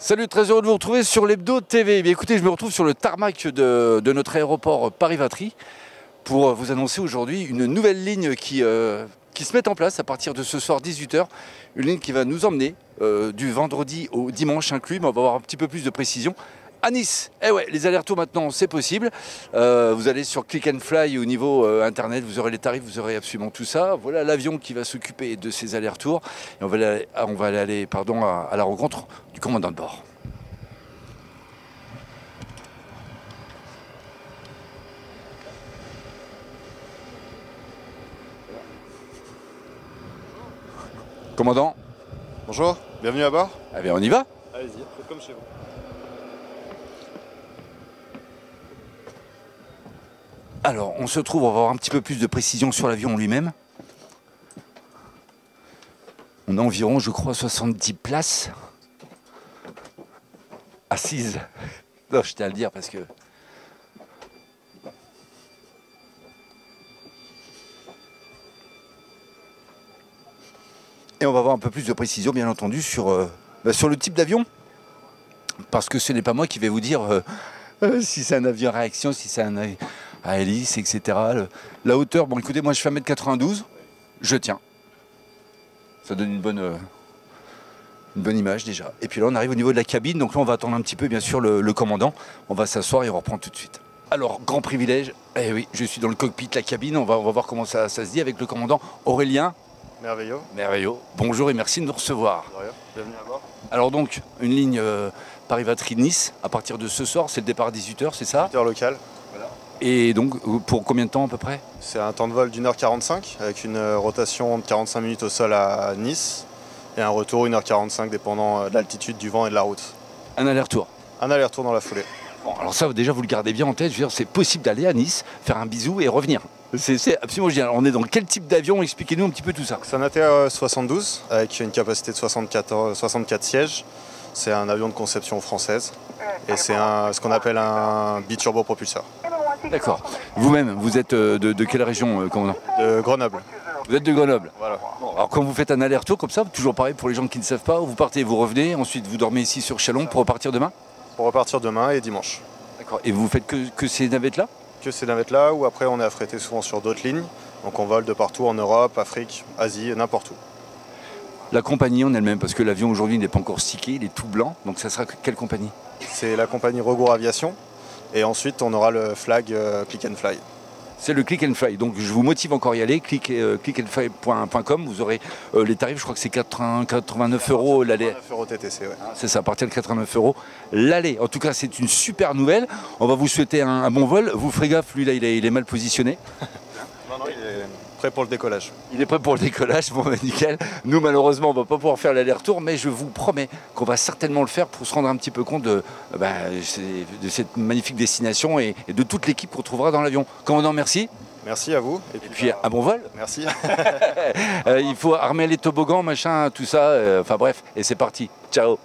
Salut, très heureux de vous retrouver sur l'Hebdo TV. Bien, écoutez, je me retrouve sur le tarmac de notre aéroport Paris-Vatry pour vous annoncer aujourd'hui une nouvelle ligne qui se met en place à partir de ce soir 18 h. Une ligne qui va nous emmener du vendredi au dimanche inclus, mais on va avoir un petit peu plus de précision, à Nice. Eh ouais, les allers-retours maintenant, c'est possible. Vous allez sur Click and Fly au niveau internet, vous aurez les tarifs, vous aurez absolument tout ça. Voilà l'avion qui va s'occuper de ces allers-retours. Et on va aller à la rencontre du commandant de bord. Commandant. Bonjour, bienvenue à bord. Eh bien, on y va. Allez-y, faites comme chez vous. Alors, on se trouve, on va avoir un petit peu plus de précision sur l'avion lui-même. On a environ, je crois, 70 places assises. Non, je tiens à le dire parce que... Et on va avoir un peu plus de précision, bien entendu, sur le type d'avion. Parce que ce n'est pas moi qui vais vous dire si c'est un avion à réaction, si c'est un avion à hélice, etc. La hauteur, bon écoutez, moi je fais 1m92, je tiens. Ça donne une bonne image déjà. Et puis là on arrive au niveau de la cabine, donc là on va attendre un petit peu bien sûr le commandant. On va s'asseoir et on reprend tout de suite. Alors, grand privilège, eh oui, je suis dans le cockpit, la cabine, on va voir comment ça se dit avec le commandant Aurélien. Merveilleux. Merveilleux. Bonjour et merci de nous recevoir. De rien. Bienvenue à bord. Alors donc, une ligne Paris-Vatry-Nice, à partir de ce soir, c'est le départ à 18 h, c'est ça? 8 heures locales. Voilà. Et donc, pour combien de temps à peu près? C'est un temps de vol d'1h45 avec une rotation de 45 minutes au sol à Nice et un retour 1h45 dépendant de l'altitude, du vent et de la route. Un aller-retour? Un aller-retour dans la foulée. Bon, alors ça, déjà, vous le gardez bien en tête. Je veux dire, c'est possible d'aller à Nice, faire un bisou et revenir. C'est absolument génial. On est dans quel type d'avion? Expliquez-nous un petit peu tout ça. C'est un ATR 72 avec une capacité de 64 sièges. C'est un avion de conception française et c'est ce qu'on appelle un biturbopropulseur. D'accord. Vous-même, vous êtes de quelle région, commandant? De Grenoble. Vous êtes de Grenoble. Voilà. Bon, alors quand vous faites un aller-retour comme ça, toujours pareil pour les gens qui ne savent pas, vous partez, vous revenez, ensuite vous dormez ici sur Chalon pour repartir demain? Pour repartir demain et dimanche. D'accord. Et vous faites que ces navettes-là? Que ces navettes-là, ou après on est affrété souvent sur d'autres lignes. Donc on vole de partout en Europe, Afrique, Asie, n'importe où. La compagnie en elle-même, parce que l'avion aujourd'hui n'est pas encore stické, il est tout blanc, donc ça sera quelle compagnie? C'est la compagnie Regour Aviation. Et ensuite on aura le flag Click and Fly. C'est le Click and Fly, donc je vous motive encore à y aller, clickandfly.com, vous aurez les tarifs, je crois que c'est 89 € l'aller. 89 € TTC, ouais. C'est ça, à partir de 89 € l'aller. En tout cas, c'est une super nouvelle. On va vous souhaiter un bon vol. Vous ferez gaffe, lui là, il est mal positionné. Non, il est prêt pour le décollage. Il est prêt pour le décollage, bon ben nickel. Nous malheureusement on va pas pouvoir faire l'aller-retour, mais je vous promets qu'on va certainement le faire pour se rendre un petit peu compte de cette magnifique destination et de toute l'équipe qu'on trouvera dans l'avion. Commandant, merci. Merci à vous. Et puis un bon vol. Merci. Il faut armer les toboggans, machin, tout ça, enfin bref, et c'est parti. Ciao.